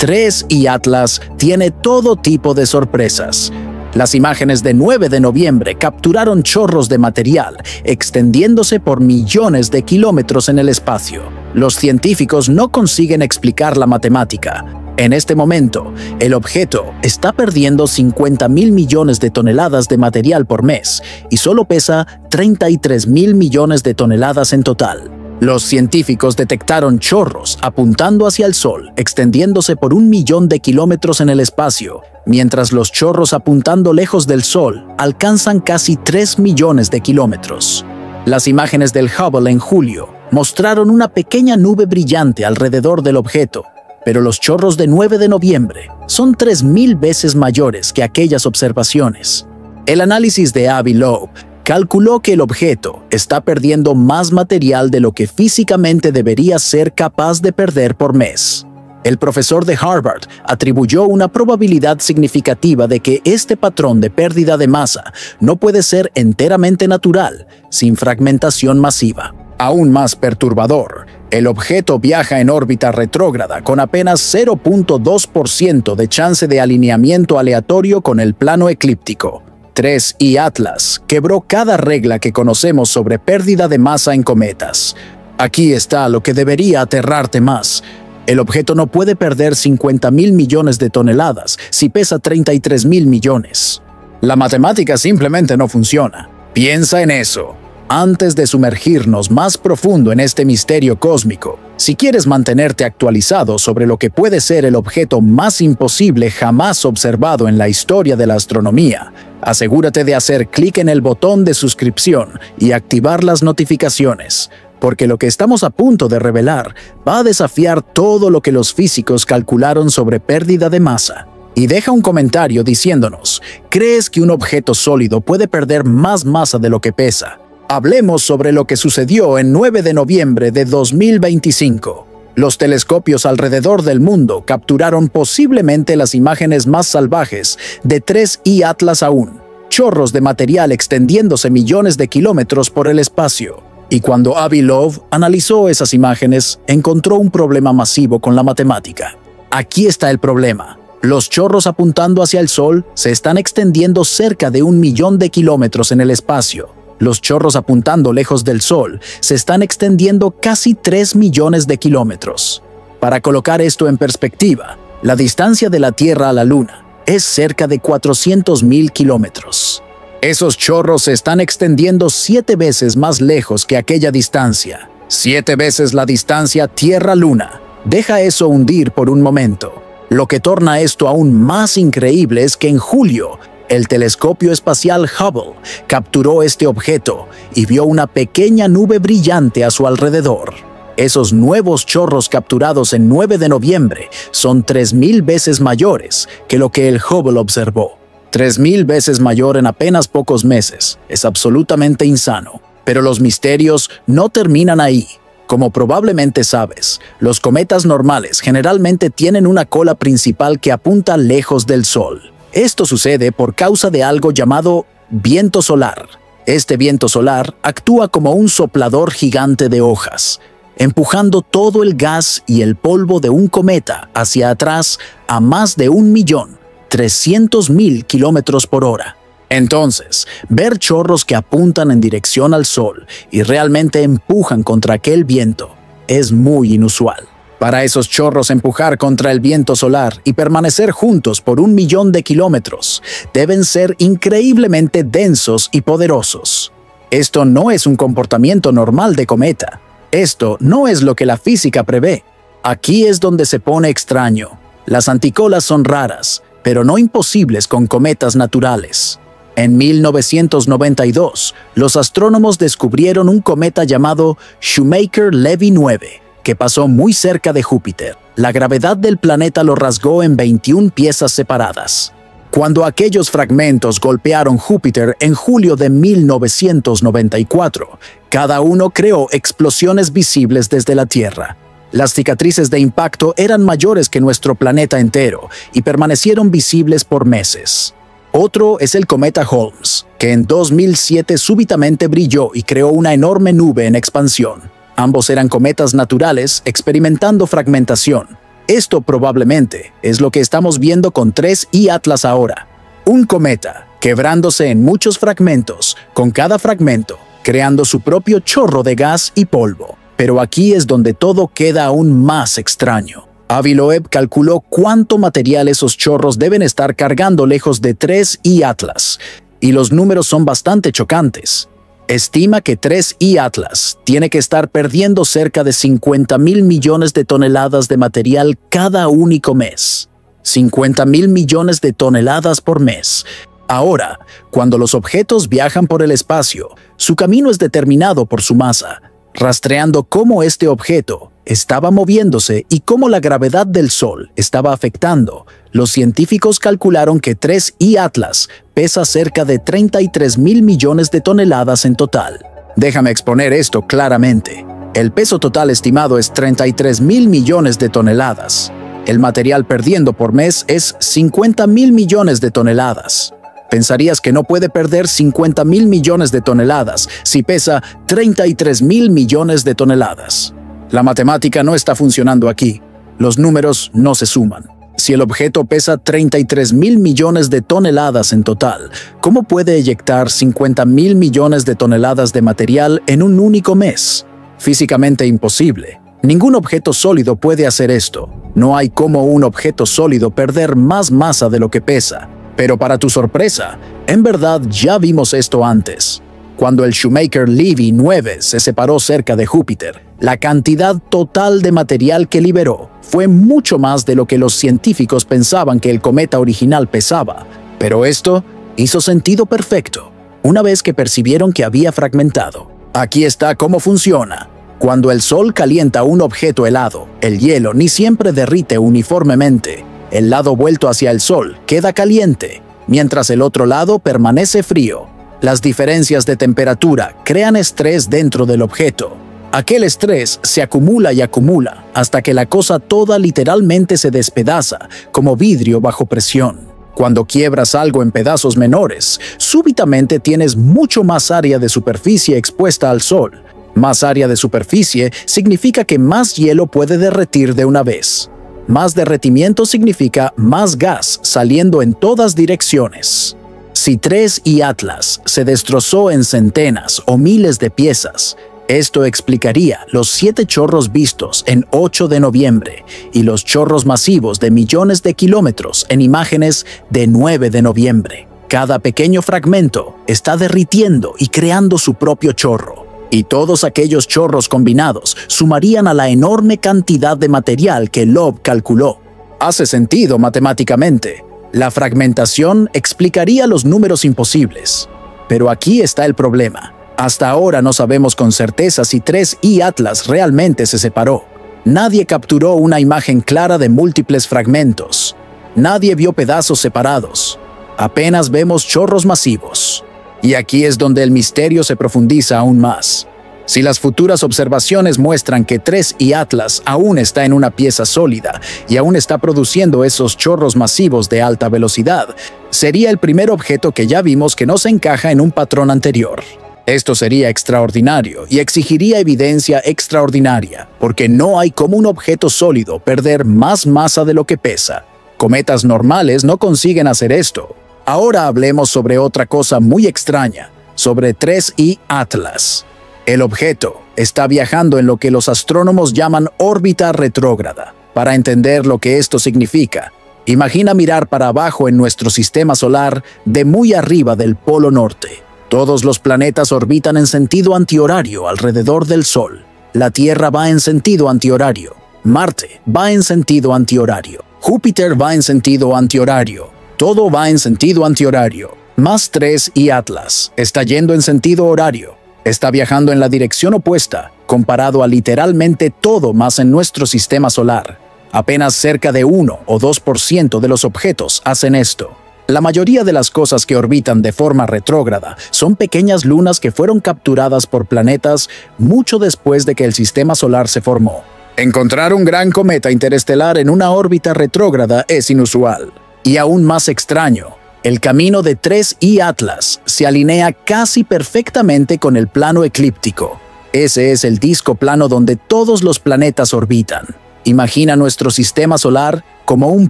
3 y Atlas tiene todo tipo de sorpresas. Las imágenes de 9 de noviembre capturaron chorros de material extendiéndose por millones de kilómetros en el espacio. Los científicos no consiguen explicar la matemática. En este momento, el objeto está perdiendo 50.000 millones de toneladas de material por mes y solo pesa 33.000 millones de toneladas en total. Los científicos detectaron chorros apuntando hacia el Sol, extendiéndose por 1 millón de kilómetros en el espacio, mientras los chorros apuntando lejos del Sol alcanzan casi 3 millones de kilómetros. Las imágenes del Hubble en julio mostraron una pequeña nube brillante alrededor del objeto, pero los chorros de 9 de noviembre son 3.000 veces mayores que aquellas observaciones. El análisis de Avi Loeb calculó que el objeto está perdiendo más material de lo que físicamente debería ser capaz de perder por mes. El profesor de Harvard atribuyó una probabilidad significativa de que este patrón de pérdida de masa no puede ser enteramente natural, sin fragmentación masiva. Aún más perturbador, el objeto viaja en órbita retrógrada con apenas 0.2% de chance de alineamiento aleatorio con el plano eclíptico. 3 y Atlas quebró cada regla que conocemos sobre pérdida de masa en cometas. Aquí está lo que debería aterrarte más. El objeto no puede perder 50.000 millones de toneladas si pesa 33.000 millones. La matemática simplemente no funciona. Piensa en eso antes de sumergirnos más profundo en este misterio cósmico. Si quieres mantenerte actualizado sobre lo que puede ser el objeto más imposible jamás observado en la historia de la astronomía, asegúrate de hacer clic en el botón de suscripción y activar las notificaciones, porque lo que estamos a punto de revelar va a desafiar todo lo que los físicos calcularon sobre pérdida de masa. Y deja un comentario diciéndonos, ¿crees que un objeto sólido puede perder más masa de lo que pesa? Hablemos sobre lo que sucedió en 9 de noviembre de 2025. Los telescopios alrededor del mundo capturaron posiblemente las imágenes más salvajes de 3 y Atlas aún, chorros de material extendiéndose millones de kilómetros por el espacio. Y cuando Avi Loeb analizó esas imágenes, encontró un problema masivo con la matemática. Aquí está el problema. Los chorros apuntando hacia el Sol se están extendiendo cerca de 1 millón de kilómetros en el espacio. Los chorros apuntando lejos del Sol se están extendiendo casi 3 millones de kilómetros. Para colocar esto en perspectiva, la distancia de la Tierra a la Luna es cerca de 400.000 kilómetros. Esos chorros se están extendiendo 7 veces más lejos que aquella distancia. 7 veces la distancia Tierra-Luna. Deja eso hundir por un momento. Lo que torna esto aún más increíble es que en julio, el telescopio espacial Hubble capturó este objeto y vio una pequeña nube brillante a su alrededor. Esos nuevos chorros capturados en 9 de noviembre son 3.000 veces mayores que lo que el Hubble observó. 3.000 veces mayor en apenas pocos meses. Es absolutamente insano. Pero los misterios no terminan ahí. Como probablemente sabes, los cometas normales generalmente tienen una cola principal que apunta lejos del Sol. Esto sucede por causa de algo llamado viento solar. Este viento solar actúa como un soplador gigante de hojas, empujando todo el gas y el polvo de un cometa hacia atrás a más de 1.300.000 kilómetros por hora. Entonces, ver chorros que apuntan en dirección al Sol y realmente empujan contra aquel viento es muy inusual. Para esos chorros empujar contra el viento solar y permanecer juntos por 1 millón de kilómetros, deben ser increíblemente densos y poderosos. Esto no es un comportamiento normal de cometa. Esto no es lo que la física prevé. Aquí es donde se pone extraño. Las anticolas son raras, pero no imposibles con cometas naturales. En 1992, los astrónomos descubrieron un cometa llamado Shoemaker-Levy 9, que pasó muy cerca de Júpiter. La gravedad del planeta lo rasgó en 21 piezas separadas. Cuando aquellos fragmentos golpearon Júpiter en julio de 1994, cada uno creó explosiones visibles desde la Tierra. Las cicatrices de impacto eran mayores que nuestro planeta entero y permanecieron visibles por meses. Otro es el cometa Holmes, que en 2007 súbitamente brilló y creó una enorme nube en expansión. Ambos eran cometas naturales experimentando fragmentación. Esto probablemente es lo que estamos viendo con 3I Atlas ahora. Un cometa, quebrándose en muchos fragmentos, con cada fragmento creando su propio chorro de gas y polvo. Pero aquí es donde todo queda aún más extraño. Avi Loeb calculó cuánto material esos chorros deben estar cargando lejos de 3I Atlas, y los números son bastante chocantes. Estima que 3I Atlas tiene que estar perdiendo cerca de 50.000 millones de toneladas de material cada único mes. 50.000 millones de toneladas por mes. Ahora, cuando los objetos viajan por el espacio, su camino es determinado por su masa, rastreando cómo este objeto estaba moviéndose y cómo la gravedad del Sol estaba afectando. Los científicos calcularon que 3I Atlas pesa cerca de 33.000 millones de toneladas en total. Déjame exponer esto claramente. El peso total estimado es 33.000 millones de toneladas. El material perdiendo por mes es 50.000 millones de toneladas. Pensarías que no puede perder 50.000 millones de toneladas si pesa 33.000 millones de toneladas. La matemática no está funcionando aquí. Los números no se suman. Si el objeto pesa 33.000 millones de toneladas en total, ¿cómo puede eyectar 50.000 millones de toneladas de material en un único mes? Físicamente imposible. Ningún objeto sólido puede hacer esto. No hay cómo un objeto sólido perder más masa de lo que pesa. Pero para tu sorpresa, en verdad ya vimos esto antes. Cuando el Shoemaker-Levy 9 se separó cerca de Júpiter, la cantidad total de material que liberó fue mucho más de lo que los científicos pensaban que el cometa original pesaba. Pero esto hizo sentido perfecto, una vez que percibieron que había fragmentado. Aquí está cómo funciona. Cuando el Sol calienta un objeto helado, el hielo ni siempre derrite uniformemente. El lado vuelto hacia el Sol queda caliente, mientras el otro lado permanece frío. Las diferencias de temperatura crean estrés dentro del objeto. Aquel estrés se acumula y acumula hasta que la cosa toda literalmente se despedaza, como vidrio bajo presión. Cuando quiebras algo en pedazos menores, súbitamente tienes mucho más área de superficie expuesta al Sol. Más área de superficie significa que más hielo puede derretir de una vez. Más derretimiento significa más gas saliendo en todas direcciones. Si 3I Atlas se destrozó en centenas o miles de piezas, esto explicaría los 7 chorros vistos en 8 de noviembre y los chorros masivos de millones de kilómetros en imágenes de 9 de noviembre. Cada pequeño fragmento está derritiendo y creando su propio chorro. Y todos aquellos chorros combinados sumarían a la enorme cantidad de material que Loeb calculó. Hace sentido matemáticamente. La fragmentación explicaría los números imposibles. Pero aquí está el problema. Hasta ahora no sabemos con certeza si 3I Atlas realmente se separó. Nadie capturó una imagen clara de múltiples fragmentos. Nadie vio pedazos separados. Apenas vemos chorros masivos. Y aquí es donde el misterio se profundiza aún más. Si las futuras observaciones muestran que 3I Atlas aún está en una pieza sólida y aún está produciendo esos chorros masivos de alta velocidad, sería el primer objeto que ya vimos que no se encaja en un patrón anterior. Esto sería extraordinario y exigiría evidencia extraordinaria, porque no hay como un objeto sólido perder más masa de lo que pesa. Cometas normales no consiguen hacer esto. Ahora hablemos sobre otra cosa muy extraña, sobre 3I Atlas. El objeto está viajando en lo que los astrónomos llaman órbita retrógrada. Para entender lo que esto significa, imagina mirar para abajo en nuestro sistema solar de muy arriba del Polo Norte. Todos los planetas orbitan en sentido antihorario alrededor del Sol. La Tierra va en sentido antihorario. Marte va en sentido antihorario. Júpiter va en sentido antihorario. Todo va en sentido antihorario. Más 3I Atlas está yendo en sentido horario. Está viajando en la dirección opuesta, comparado a literalmente todo más en nuestro sistema solar. Apenas cerca de 1 o 2% de los objetos hacen esto. La mayoría de las cosas que orbitan de forma retrógrada son pequeñas lunas que fueron capturadas por planetas mucho después de que el sistema solar se formó. Encontrar un gran cometa interestelar en una órbita retrógrada es inusual. Y aún más extraño, el camino de 3I Atlas se alinea casi perfectamente con el plano eclíptico. Ese es el disco plano donde todos los planetas orbitan. Imagina nuestro sistema solar como un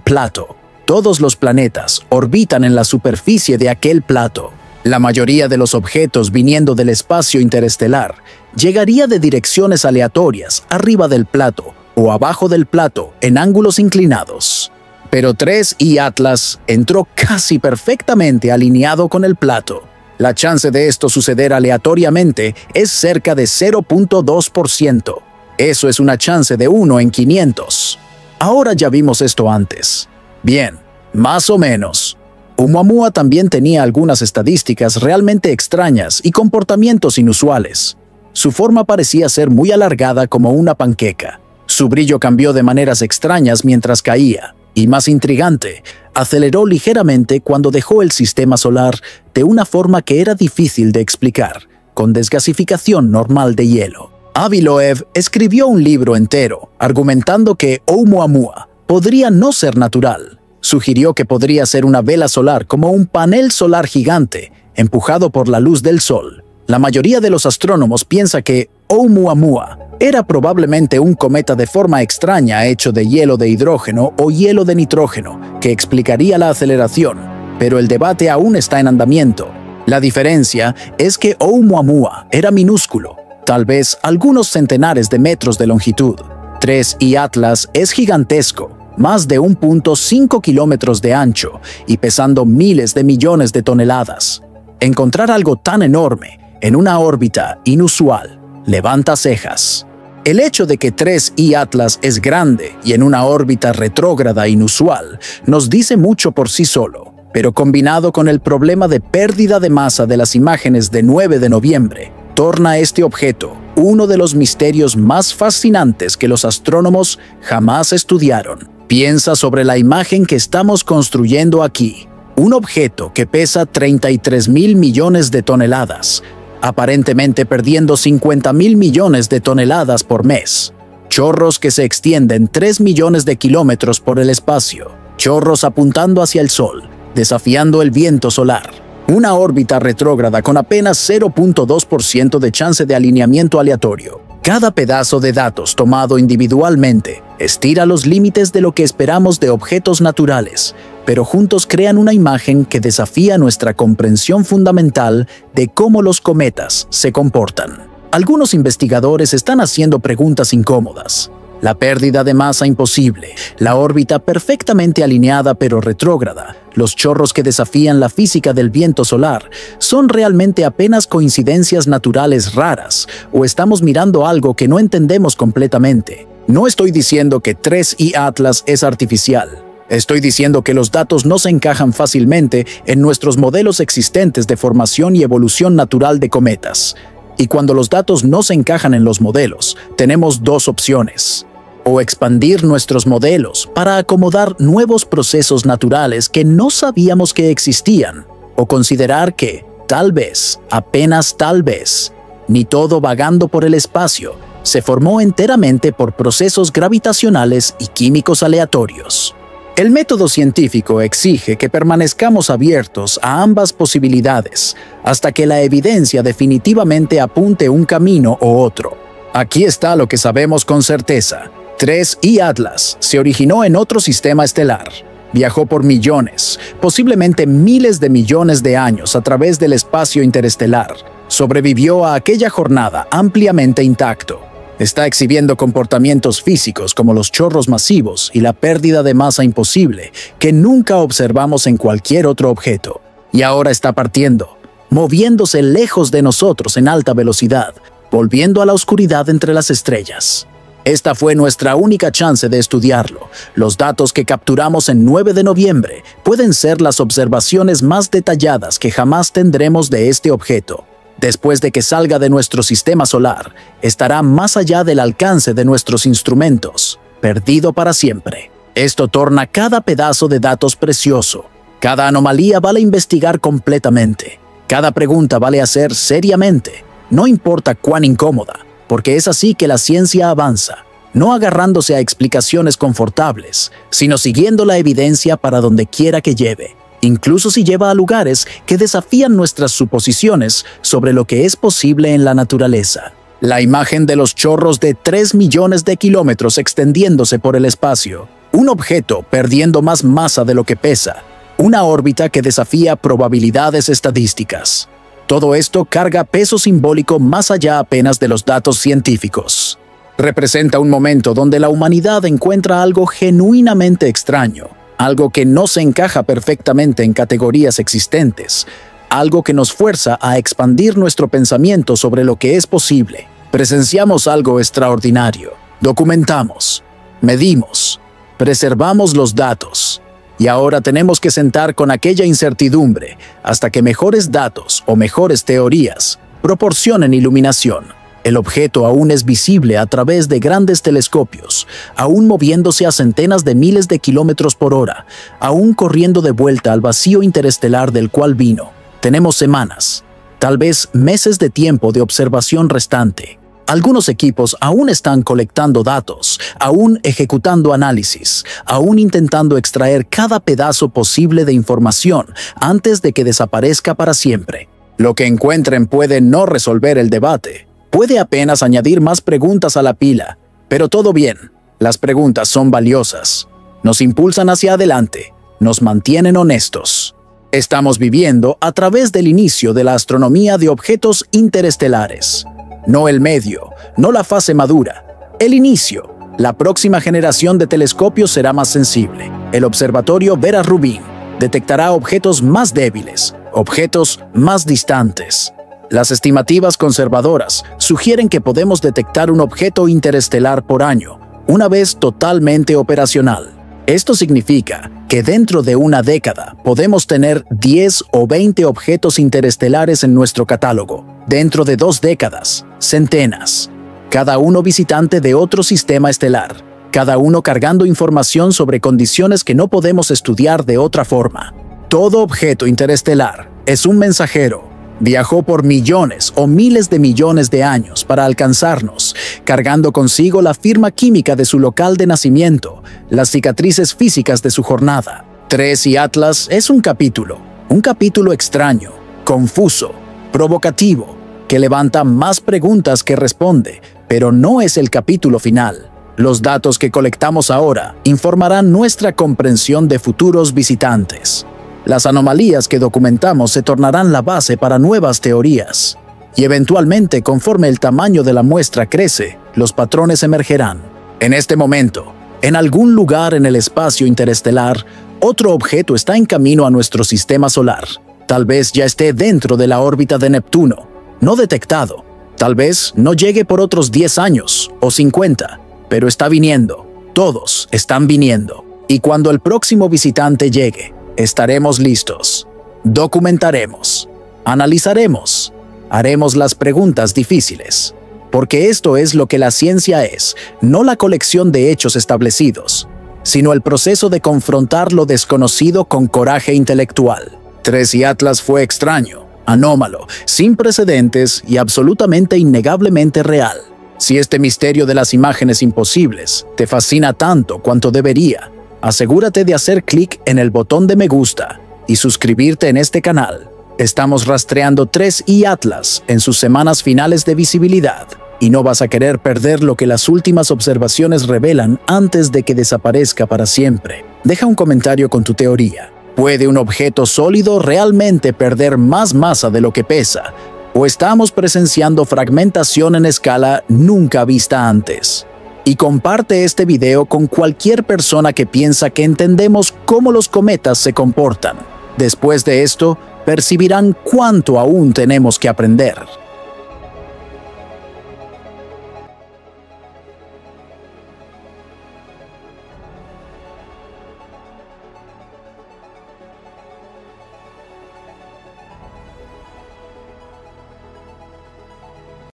plato. Todos los planetas orbitan en la superficie de aquel plato. La mayoría de los objetos viniendo del espacio interestelar llegaría de direcciones aleatorias arriba del plato o abajo del plato en ángulos inclinados. Pero 3I Atlas entró casi perfectamente alineado con el plato. La chance de esto suceder aleatoriamente es cerca de 0.2%. Eso es una chance de 1 en 500. Ahora ya vimos esto antes. Bien, más o menos. Oumuamua también tenía algunas estadísticas realmente extrañas y comportamientos inusuales. Su forma parecía ser muy alargada como una panqueca. Su brillo cambió de maneras extrañas mientras caía. Y más intrigante, aceleró ligeramente cuando dejó el sistema solar de una forma que era difícil de explicar, con desgasificación normal de hielo. Avi Loeb escribió un libro entero argumentando que Oumuamua podría no ser natural. Sugirió que podría ser una vela solar como un panel solar gigante, empujado por la luz del sol. La mayoría de los astrónomos piensa que Oumuamua era probablemente un cometa de forma extraña hecho de hielo de hidrógeno o hielo de nitrógeno, que explicaría la aceleración, pero el debate aún está en andamiento. La diferencia es que Oumuamua era minúsculo, tal vez algunos centenares de metros de longitud. 3I Atlas es gigantesco, más de 1.5 kilómetros de ancho y pesando miles de millones de toneladas. Encontrar algo tan enorme en una órbita inusual levanta cejas. El hecho de que 3I Atlas es grande y en una órbita retrógrada inusual nos dice mucho por sí solo, pero combinado con el problema de pérdida de masa de las imágenes de 9 de noviembre, torna este objeto uno de los misterios más fascinantes que los astrónomos jamás estudiaron. Piensa sobre la imagen que estamos construyendo aquí. Un objeto que pesa 33.000 millones de toneladas, aparentemente perdiendo 50.000 millones de toneladas por mes. Chorros que se extienden 3 millones de kilómetros por el espacio. Chorros apuntando hacia el Sol, desafiando el viento solar. Una órbita retrógrada con apenas 0.2% de chance de alineamiento aleatorio. Cada pedazo de datos tomado individualmente estira los límites de lo que esperamos de objetos naturales, pero juntos crean una imagen que desafía nuestra comprensión fundamental de cómo los cometas se comportan. Algunos investigadores están haciendo preguntas incómodas. La pérdida de masa imposible, la órbita perfectamente alineada pero retrógrada, los chorros que desafían la física del viento solar, ¿son realmente apenas coincidencias naturales raras o estamos mirando algo que no entendemos completamente? No estoy diciendo que 3I Atlas es artificial. Estoy diciendo que los datos no se encajan fácilmente en nuestros modelos existentes de formación y evolución natural de cometas. Y cuando los datos no se encajan en los modelos, tenemos dos opciones. O expandir nuestros modelos para acomodar nuevos procesos naturales que no sabíamos que existían, o considerar que, tal vez, apenas tal vez, ni todo vagando por el espacio se formó enteramente por procesos gravitacionales y químicos aleatorios. El método científico exige que permanezcamos abiertos a ambas posibilidades hasta que la evidencia definitivamente apunte un camino u otro. Aquí está lo que sabemos con certeza. 3I Atlas se originó en otro sistema estelar. Viajó por millones, posiblemente miles de millones de años a través del espacio interestelar. Sobrevivió a aquella jornada ampliamente intacto. Está exhibiendo comportamientos físicos como los chorros masivos y la pérdida de masa imposible que nunca observamos en cualquier otro objeto. Y ahora está partiendo, moviéndose lejos de nosotros en alta velocidad, volviendo a la oscuridad entre las estrellas. Esta fue nuestra única chance de estudiarlo. Los datos que capturamos en 9 de noviembre pueden ser las observaciones más detalladas que jamás tendremos de este objeto. Después de que salga de nuestro sistema solar, estará más allá del alcance de nuestros instrumentos, perdido para siempre. Esto torna cada pedazo de datos precioso. Cada anomalía vale investigar completamente. Cada pregunta vale hacer seriamente, no importa cuán incómoda, porque es así que la ciencia avanza, no agarrándose a explicaciones confortables, sino siguiendo la evidencia para donde quiera que lleve, incluso si lleva a lugares que desafían nuestras suposiciones sobre lo que es posible en la naturaleza. La imagen de los chorros de 3 millones de kilómetros extendiéndose por el espacio. Un objeto perdiendo más masa de lo que pesa. Una órbita que desafía probabilidades estadísticas. Todo esto carga peso simbólico más allá apenas de los datos científicos. Representa un momento donde la humanidad encuentra algo genuinamente extraño, algo que no se encaja perfectamente en categorías existentes, algo que nos fuerza a expandir nuestro pensamiento sobre lo que es posible. Presenciamos algo extraordinario, documentamos, medimos, preservamos los datos, y ahora tenemos que sentar con aquella incertidumbre hasta que mejores datos o mejores teorías proporcionen iluminación. El objeto aún es visible a través de grandes telescopios, aún moviéndose a centenas de miles de kilómetros por hora, aún corriendo de vuelta al vacío interestelar del cual vino. Tenemos semanas, tal vez meses de tiempo de observación restante. Algunos equipos aún están colectando datos, aún ejecutando análisis, aún intentando extraer cada pedazo posible de información antes de que desaparezca para siempre. Lo que encuentren puede no resolver el debate. Puede apenas añadir más preguntas a la pila, pero todo bien. Las preguntas son valiosas. Nos impulsan hacia adelante, nos mantienen honestos. Estamos viviendo a través del inicio de la astronomía de objetos interestelares. No el medio, no la fase madura, el inicio. La próxima generación de telescopios será más sensible. El observatorio Vera Rubin detectará objetos más débiles, objetos más distantes. Las estimativas conservadoras sugieren que podemos detectar un objeto interestelar por año, una vez totalmente operacional. Esto significa que dentro de una década podemos tener 10 o 20 objetos interestelares en nuestro catálogo. Dentro de 2 décadas, centenas. Cada uno visitante de otro sistema estelar. Cada uno cargando información sobre condiciones que no podemos estudiar de otra forma. Todo objeto interestelar es un mensajero. Viajó por millones o miles de millones de años para alcanzarnos, cargando consigo la firma química de su local de nacimiento, las cicatrices físicas de su jornada. 3 y Atlas es un capítulo extraño, confuso, provocativo, que levanta más preguntas que responde, pero no es el capítulo final. Los datos que colectamos ahora informarán nuestra comprensión de futuros visitantes. Las anomalías que documentamos se tornarán la base para nuevas teorías. Y eventualmente, conforme el tamaño de la muestra crece, los patrones emergerán. En este momento, en algún lugar en el espacio interestelar, otro objeto está en camino a nuestro sistema solar. Tal vez ya esté dentro de la órbita de Neptuno, no detectado. Tal vez no llegue por otros 10 años o 50, pero está viniendo. Todos están viniendo. Y cuando el próximo visitante llegue, estaremos listos. Documentaremos, analizaremos, haremos las preguntas difíciles. Porque esto es lo que la ciencia es, no la colección de hechos establecidos, sino el proceso de confrontar lo desconocido con coraje intelectual. 3 y Atlas fue extraño, anómalo, sin precedentes y absolutamente innegablemente real. Si este misterio de las imágenes imposibles te fascina tanto cuanto debería, asegúrate de hacer clic en el botón de me gusta y suscribirte en este canal. Estamos rastreando 3 y Atlas en sus semanas finales de visibilidad y no vas a querer perder lo que las últimas observaciones revelan antes de que desaparezca para siempre. Deja un comentario con tu teoría. ¿Puede un objeto sólido realmente perder más masa de lo que pesa? ¿O estamos presenciando fragmentación en escala nunca vista antes? Y comparte este video con cualquier persona que piensa que entendemos cómo los cometas se comportan. Después de esto, percibirán cuánto aún tenemos que aprender.